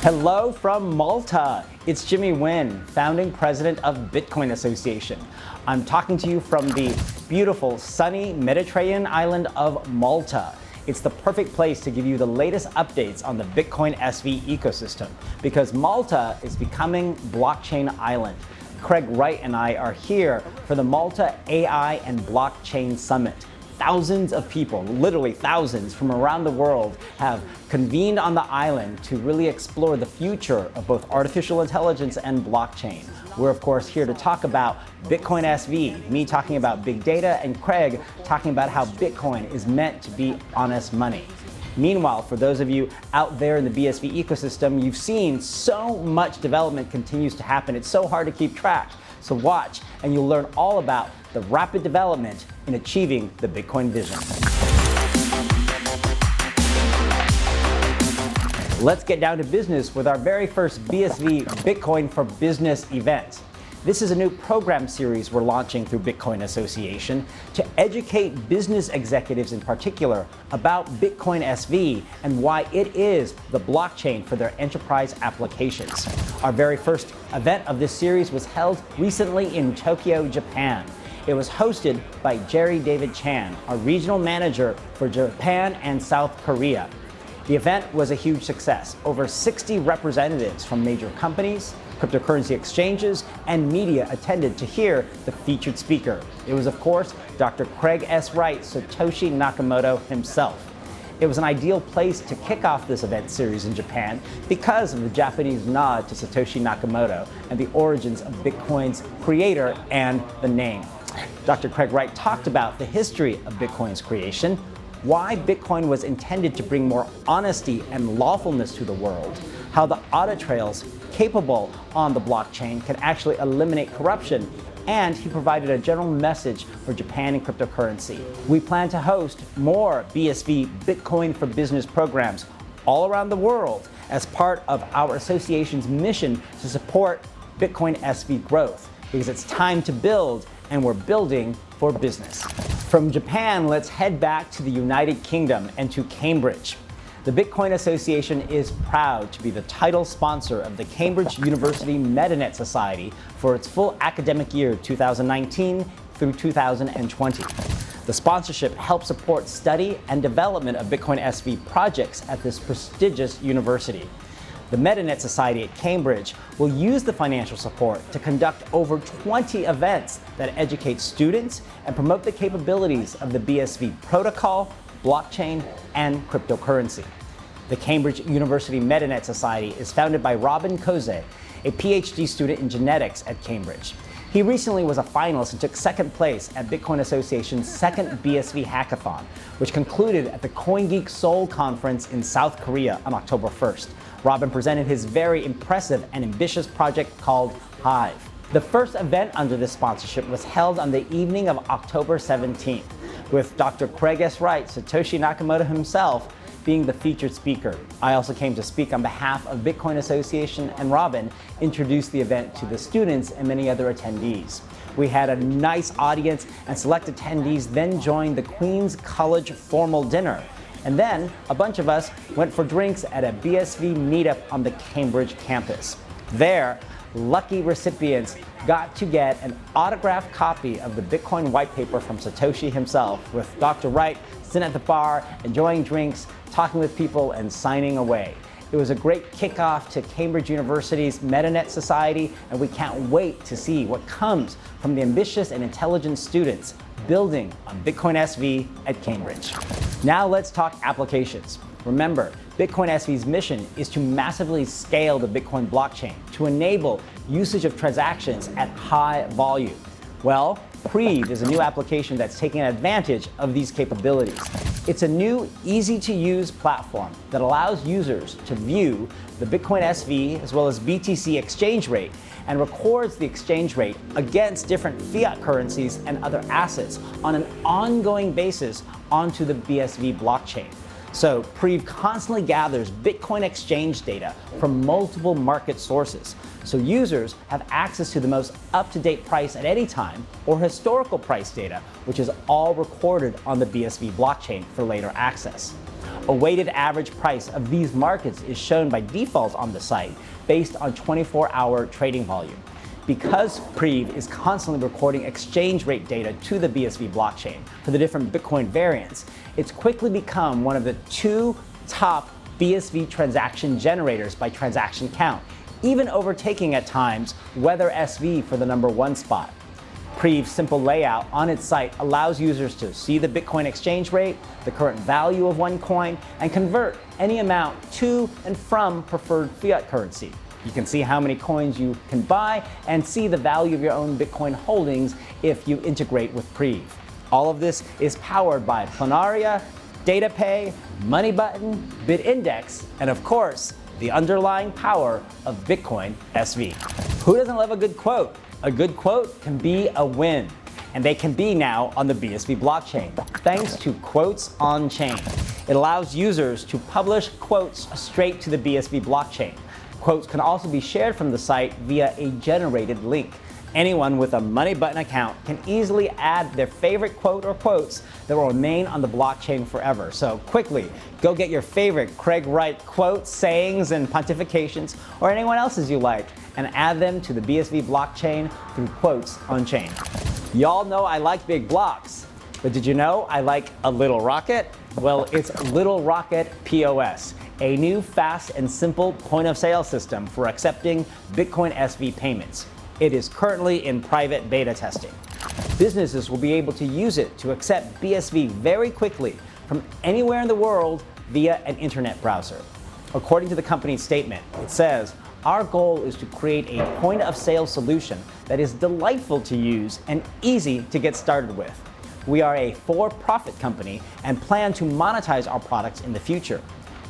Hello from Malta. It's Jimmy Nguyen, founding president of Bitcoin Association. I'm talking to you from the beautiful, sunny Mediterranean island of Malta. It's the perfect place to give you the latest updates on the Bitcoin SV ecosystem because Malta is becoming blockchain island. Craig Wright and I are here for the Malta AI and Blockchain Summit. Thousands of people, literally thousands from around the world have convened on the island to really explore the future of both artificial intelligence and blockchain. We're of course here to talk about Bitcoin SV, me talking about big data and Craig talking about how Bitcoin is meant to be honest money. Meanwhile, for those of you out there in the BSV ecosystem, you've seen so much development continues to happen. It's so hard to keep track. So watch and you'll learn all about the rapid development in achieving the Bitcoin vision. Let's get down to business with our very first BSV Bitcoin for Business event. This is a new program series we're launching through Bitcoin Association to educate business executives in particular about Bitcoin SV and why it is the blockchain for their enterprise applications. Our very first event of this series was held recently in Tokyo, Japan. It was hosted by Jerry David Chan, our regional manager for Japan and South Korea. The event was a huge success. Over 60 representatives from major companies, cryptocurrency exchanges, and media attended to hear the featured speaker. It was, of course, Dr. Craig S. Wright, Satoshi Nakamoto himself. It was an ideal place to kick off this event series in Japan because of the Japanese nod to Satoshi Nakamoto and the origins of Bitcoin's creator and the name. Dr. Craig Wright talked about the history of Bitcoin's creation, why Bitcoin was intended to bring more honesty and lawfulness to the world, how the audit trails capable on the blockchain can actually eliminate corruption, and he provided a general message for Japan and cryptocurrency. We plan to host more BSV Bitcoin for Business programs all around the world as part of our association's mission to support Bitcoin SV growth because it's time to build and we're building for business. From Japan, let's head back to the United Kingdom and to Cambridge. The Bitcoin Association is proud to be the title sponsor of the Cambridge University MetaNet Society for its full academic year 2019 through 2020. The sponsorship helps support study and development of Bitcoin SV projects at this prestigious university. The MetaNet Society at Cambridge will use the financial support to conduct over 20 events that educate students and promote the capabilities of the BSV protocol, blockchain, and cryptocurrency. The Cambridge University MetaNet Society is founded by Robin Koze, a PhD student in genetics at Cambridge. He recently was a finalist and took second place at Bitcoin Association's second BSV Hackathon, which concluded at the CoinGeek Seoul Conference in South Korea on October 1st. Robin presented his very impressive and ambitious project called Hive. The first event under this sponsorship was held on the evening of October 17th, with Dr. Craig S. Wright, Satoshi Nakamoto himself, being the featured speaker. I also came to speak on behalf of Bitcoin Association, and Robin introduced the event to the students and many other attendees. We had a nice audience, and select attendees then joined the Queen's College formal dinner. And then a bunch of us went for drinks at a BSV meetup on the Cambridge campus. There, lucky recipients got to get an autographed copy of the Bitcoin white paper from Satoshi himself, with Dr. Wright sitting at the bar, enjoying drinks, talking with people, and signing away. It was a great kickoff to Cambridge University's MetaNet Society, and we can't wait to see what comes from the ambitious and intelligent students building on Bitcoin SV at Cambridge. Now let's talk applications. Remember, Bitcoin SV's mission is to massively scale the Bitcoin blockchain to enable usage of transactions at high volume. Well, Preev is a new application that's taking advantage of these capabilities. It's a new, easy-to-use platform that allows users to view the Bitcoin SV as well as BTC exchange rate and records the exchange rate against different fiat currencies and other assets on an ongoing basis onto the BSV blockchain. So Preev constantly gathers Bitcoin exchange data from multiple market sources, so users have access to the most up-to-date price at any time or historical price data, which is all recorded on the BSV blockchain for later access. A weighted average price of these markets is shown by default on the site based on 24-hour trading volume. Because Preev is constantly recording exchange rate data to the BSV blockchain for the different Bitcoin variants, it's quickly become one of the 2 top BSV transaction generators by transaction count, even overtaking at times WeatherSV for the #1 spot. Preev's simple layout on its site allows users to see the Bitcoin exchange rate, the current value of one coin, and convert any amount to and from preferred fiat currency. You can see how many coins you can buy and see the value of your own Bitcoin holdings if you integrate with Preev. All of this is powered by Planaria, DataPay, MoneyButton, BitIndex, and of course, the underlying power of Bitcoin SV. Who doesn't love a good quote? A good quote can be a win, and they can be now on the BSV blockchain, thanks to Quotes on Chain. It allows users to publish quotes straight to the BSV blockchain. Quotes can also be shared from the site via a generated link. Anyone with a MoneyButton account can easily add their favorite quote or quotes that will remain on the blockchain forever. So quickly, go get your favorite Craig Wright quotes, sayings, and pontifications, or anyone else's you like, and add them to the BSV blockchain through Quotes on Chain. Y'all know I like big blocks, but did you know I like a little rocket? Well, it's Little Rocket POS, a new fast and simple point-of-sale system for accepting Bitcoin SV payments. It is currently in private beta testing. Businesses will be able to use it to accept BSV very quickly from anywhere in the world via an internet browser. According to the company's statement, it says, "Our goal is to create a point-of-sale solution that is delightful to use and easy to get started with. We are a for-profit company and plan to monetize our products in the future.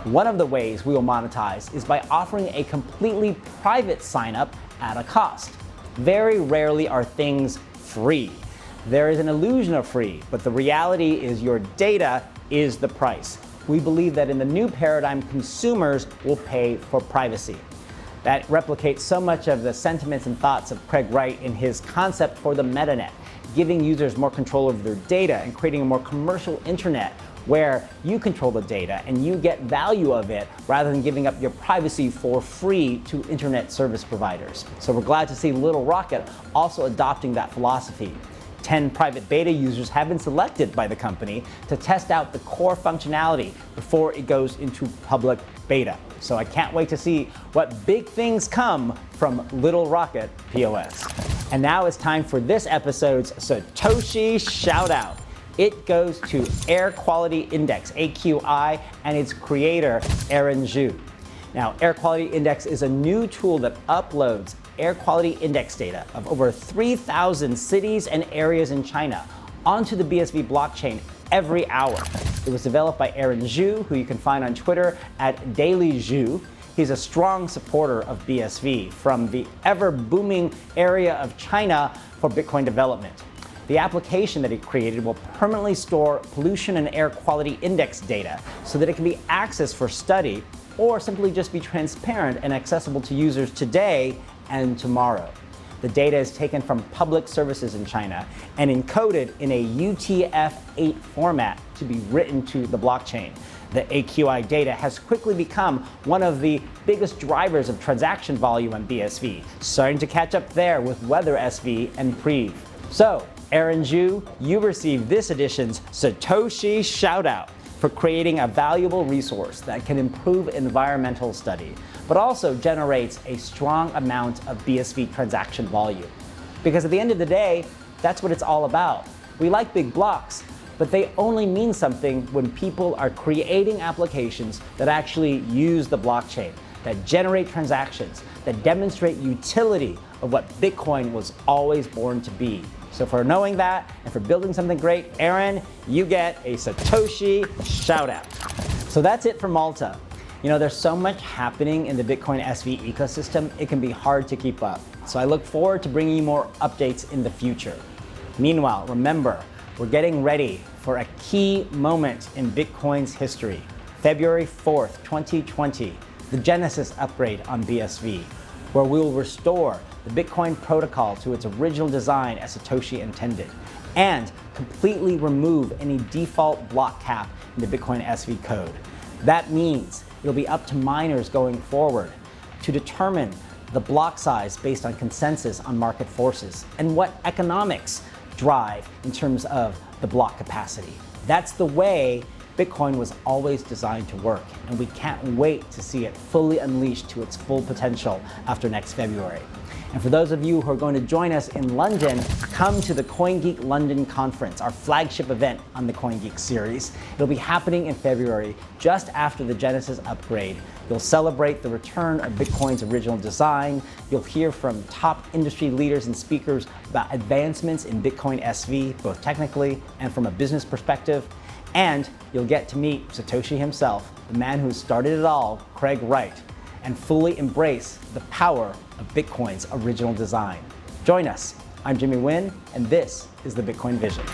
One of the ways we will monetize is by offering a completely private sign-up at a cost. Very rarely are things free. There is an illusion of free, but the reality is your data is the price. We believe that in the new paradigm, consumers will pay for privacy." That replicates so much of the sentiments and thoughts of Craig Wright in his concept for the MetaNet, giving users more control over their data and creating a more commercial internet where you control the data and you get value of it rather than giving up your privacy for free to internet service providers. So we're glad to see Little Rocket also adopting that philosophy. 10 private beta users have been selected by the company to test out the core functionality before it goes into public beta. So I can't wait to see what big things come from Little Rocket POS. And now it's time for this episode's Satoshi shout out. It goes to Air Quality Index, AQI, and its creator, Aaron Zhu. Now, Air Quality Index is a new tool that uploads air quality index data of over 3,000 cities and areas in China onto the BSV blockchain every hour. It was developed by Aaron Zhu, who you can find on Twitter at DailyZhu. He's a strong supporter of BSV from the ever-booming area of China for Bitcoin development. The application that he created will permanently store pollution and air quality index data so that it can be accessed for study or simply just be transparent and accessible to users today and tomorrow. The data is taken from public services in China and encoded in a UTF-8 format to be written to the blockchain. The AQI data has quickly become one of the biggest drivers of transaction volume on BSV, starting to catch up there with WeatherSV and Preev. So, Aaron Zhu, you received this edition's Satoshi Shoutout for creating a valuable resource that can improve environmental study, but also generates a strong amount of BSV transaction volume. Because at the end of the day, that's what it's all about. We like big blocks, but they only mean something when people are creating applications that actually use the blockchain, that generate transactions, that demonstrate utility of what Bitcoin was always born to be. So for knowing that and for building something great, Aaron, you get a Satoshi shout out. So that's it for Malta. You know, there's so much happening in the Bitcoin SV ecosystem, it can be hard to keep up. So I look forward to bringing you more updates in the future. Meanwhile, remember, we're getting ready for a key moment in Bitcoin's history. February 4th, 2020, the Genesis upgrade on BSV, where we will restore the Bitcoin protocol to its original design as Satoshi intended, and completely remove any default block cap in the Bitcoin SV code. That means it'll be up to miners going forward to determine the block size based on consensus on market forces and what economics drive in terms of the block capacity. That's the way Bitcoin was always designed to work, and we can't wait to see it fully unleashed to its full potential after next February. And for those of you who are going to join us in London, come to the CoinGeek London Conference, our flagship event on the CoinGeek series. It'll be happening in February, just after the Genesis upgrade. You'll celebrate the return of Bitcoin's original design. You'll hear from top industry leaders and speakers about advancements in Bitcoin SV, both technically and from a business perspective. And you'll get to meet Satoshi himself, the man who started it all, Craig Wright, and fully embrace the power of Bitcoin's original design. Join us. I'm Jimmy Nguyen, and this is the Bitcoin Vision.